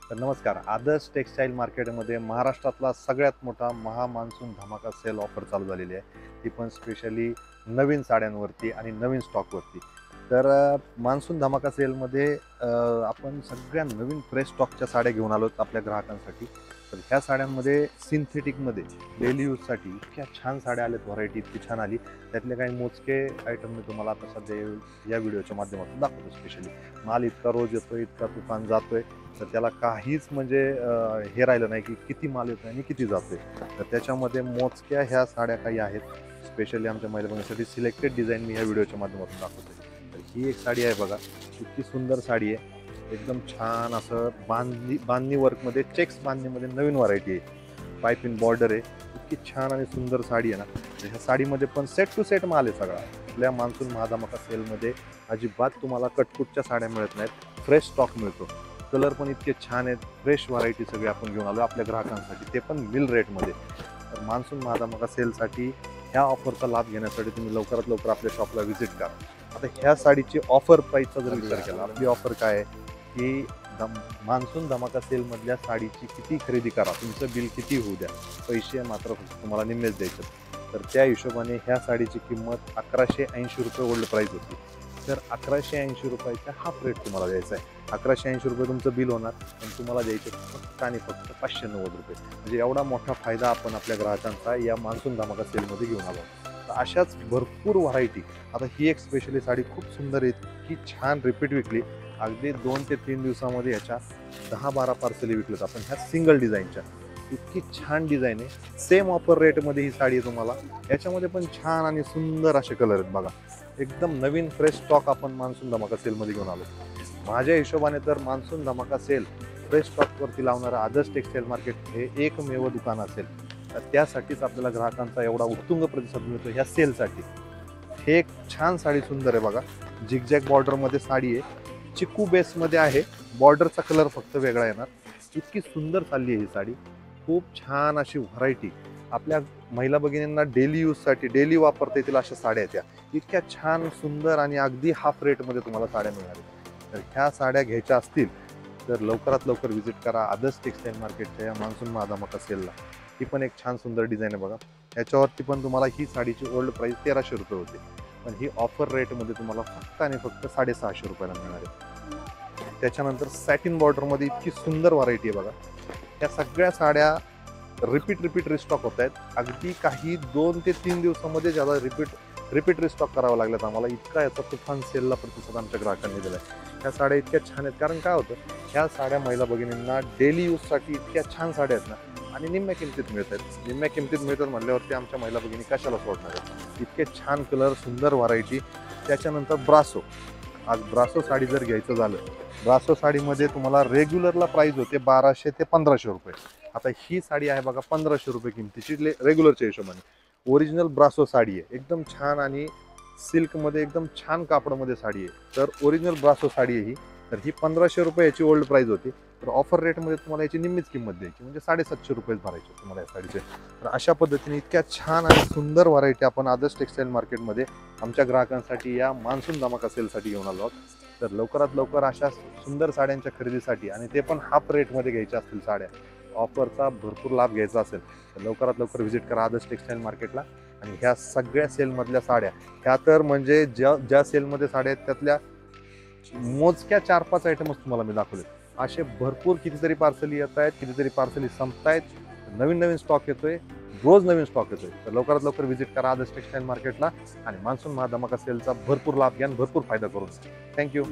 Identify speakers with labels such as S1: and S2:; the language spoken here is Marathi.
S1: तर नमस्कार. आदर्श टेक्सटाईल मार्केटमध्ये महाराष्ट्रातला सगळ्यात मोठा मान्सून धमाका सेल ऑफर चालू झालेली आहे. ती पण स्पेशली नवीन साड्यांवरती आणि नवीन स्टॉकवरती. तर मान्सून धमाका सेलमध्ये आपण सगळ्या नवीन फ्रेश स्टॉकच्या साड्या घेऊन आलो आपल्या ग्राहकांसाठी. तर ह्या साड्यांमध्ये सिंथेटिकमध्ये डेली यूजसाठी इतक्या छान साड्या आल्यात, व्हरायटी इतकी छान आली. त्यातले काही मोजके आयटम मी तुम्हाला आता सध्या या व्हिडिओच्या माध्यमातून दाखवतो. स्पेशली माल इतका रोज येतोय, इतका तुफान जातोय, तर त्याला काहीच म्हणजे हे राहिलं नाही की किती माल येतोय आणि किती जातोय. तर त्याच्यामध्ये मोजक्या ह्या साड्या काही आहेत, स्पेशली आमच्या महिला बघण्यासाठी सिलेक्टेड डिझाईन मी ह्या व्हिडिओच्या माध्यमातून दाखवतोय. तर ही एक साडी आहे बघा, इतकी सुंदर साडी आहे. एकदम छान असं बांधणी वर्कमध्ये, चेक्स बांधणीमध्ये नवीन व्हरायटी आहे. पाईपिंग बॉर्डर आहे, इतकी छान आणि सुंदर साडी आहे ना. तर ह्या साडीमध्ये पण सेट टू सेट माल आहे सगळा. आपल्या मान्सून महाधमाका सेलमध्ये अजिबात तुम्हाला कटकुटच्या साड्या मिळत नाहीत, फ्रेश स्टॉक मिळतो. कलर पण इतके छान आहेत, फ्रेश व्हरायटी सगळी आपण घेऊन आलो आपल्या ग्राहकांसाठी, ते पण मिल रेटमध्ये. तर मान्सून महाधमाका सेलसाठी ह्या ऑफरचा लाभ घेण्यासाठी तुम्ही लवकरात लवकर आपल्या शॉपला व्हिजिट करा. आता ह्या साडीची ऑफर प्राईसचा जर विचार केला, आपली ऑफर काय आहे की मान्सून धमाका सेलमधल्या साडीची किती खरेदी करा, तुमचं बिल किती होऊ द्या, पैसे मात्र फक्त तुम्हाला निम्मेच द्यायचे. तर त्या हिशोबाने ह्या साडीची किंमत 1180 रुपये ओल्ड प्राईस होती. तर 1180 रुपयाचा हाफ रेट तुम्हाला द्यायचा आहे. 1180 रुपये तुमचं बिल होणार आणि तुम्हाला द्यायचे फक्त आणि फक्त 590 रुपये. म्हणजे एवढा मोठा फायदा आपण आपल्या ग्राहकांचा या मान्सून धमाका सेलमध्ये घेऊन आलो. तर अशाच भरपूर व्हरायटी. आता ही एक स्पेशली साडी खूप सुंदर आहे, की छान रिपीट विकली. अगदी 2 ते 3 दिवसामध्ये याच्या 10-12 पार्सली विकलेत आपण ह्या सिंगल डिझाईनच्या. इतकी छान डिझाईन आहे. सेम ऑफर रेटमध्ये ही साडी आहे तुम्हाला. याच्यामध्ये पण छान आणि सुंदर असे कलर आहेत बघा. एकदम नवीन फ्रेश स्टॉक आपण मान्सून धमाका सेलमध्ये घेऊन आलो. माझ्या हिशोबाने तर मान्सून धमाका सेल फ्रेश स्टॉकवरती लावणारं आदर्श टेक्सटाईल मार्केट हे एकमेव दुकान असेल. तर त्यासाठीच आपल्याला ग्राहकांचा एवढा उत्तुंग प्रतिसाद मिळतो ह्या सेलसाठी. हे एक छान साडी सुंदर आहे बघा. झिगझॅग बॉर्डरमध्ये साडी आहे, चिकू बेसमध्ये आहे, बॉर्डरचा कलर फक्त वेगळा येणार. इतकी सुंदर चालली आहे ही साडी. खूप छान अशी व्हरायटी आपल्या महिला भगिनींना डेली यूजसाठी, डेली वापरता येतील अशा साड्या आहेत त्या. इतक्या छान सुंदर आणि अगदी हाफ रेटमध्ये तुम्हाला साड्या मिळणार. तर ह्या साड्या घ्यायच्या असतील तर लवकरात लवकर व्हिजिट करा आदर्श टेक्सटाईल मार्केटच्या या मान्सून महाधमाका सेलला. ही पण एक छान सुंदर डिझाईन आहे बघा. याच्यावरती पण तुम्हाला ही साडीची ओल्ड प्राईस 1300 रुपये होते, पण ही ऑफर रेटमध्ये तुम्हाला फक्त आणि फक्त 650 रुपयाला मिळणार आहे. त्याच्यानंतर सॅटिन बॉर्डरमध्ये इतकी सुंदर व्हरायटी आहे बघा. या सगळ्या साड्या रिपीट रिस्टॉक होत आहेत. अगदी काही 2 ते 3 दिवसामध्ये ज्यादा रिपीट रिस्टॉक करावं लागलं आम्हाला. इतका याचा तुफान सेलला प्रतिसाद आमच्या ग्राहकांनी दिला आहे. ह्या साड्या इतक्या छान आहेत, कारण काय होतं, ह्या साड्या महिला भगिनींना डेली यूजसाठी इतक्या छान साड्या आहेत ना, आणि निम्म्या किमतीत मिळत आहेत. निम्म्या किमतीत मिळतात म्हटल्यावरती आमच्या महिला भगिनी कशाला सोडणार आहेत. इतके छान कलर, सुंदर व्हरायटी. त्याच्यानंतर ब्रासो. आज ब्रासो साडी जर घ्यायचं झालं, ब्रासो साडीमध्ये तुम्हाला रेग्युलरला प्राईस होते 1200 ते 1500 रुपये. आता ही साडी आहे बघा 1500 रुपये किमतीची रेग्युलरच्या हिशोबाने. ओरिजिनल ब्रासो साडी आहे, एकदम छान आणि सिल्कमध्ये एकदम छान कापडामध्ये साडी आहे. तर ओरिजिनल ब्रासो साडी आहे ही. तर ही 1500 रुपये याची ओल्ड प्राईस होती. तर ऑफर रेटमध्ये तुम्हाला याची निम्मीच किंमत द्यायची, म्हणजे 750 रुपयेच भरायचे तुम्हाला या साडीचे. तर अशा पद्धतीने इतक्या छान आणि सुंदर व्हरायटी आपण आदर्श टेक्सटाईल मार्केटमध्ये आमच्या ग्राहकांसाठी या मान्सून धमाका सेलसाठी घेऊन आलो आहोत. तर लवकरात लवकर अशा सुंदर साड्यांच्या खरेदीसाठी, आणि ते पण हाफ रेटमध्ये घ्यायच्या असतील साड्या, ऑफरचा भरपूर लाभ घ्यायचा असेल तर लवकरात लवकर व्हिजिट करा आदर्श टेक्सटाईल मार्केटला. आणि ह्या सगळ्या सेलमधल्या साड्या, ह्या तर म्हणजे ज्या सेलमध्ये साड्या आहेत त्यातल्या मोजक्या 4-5 आयटमच तुम्हाला मी दाखवले. असे भरपूर कितीतरी पार्सली येत आहेत, कितीतरी पार्सली संपतायत. नवीन नवीन स्टॉक येतोय, रोज नवीन स्टॉक येतोय. तर लवकरात लवकर व्हिजिट करा आदर्श टेक्सटाईल मार्केटला आणि मान्सून महाधमाका सेलचा भरपूर लाभ घ्या, भरपूर फायदा करून. थँक्यू.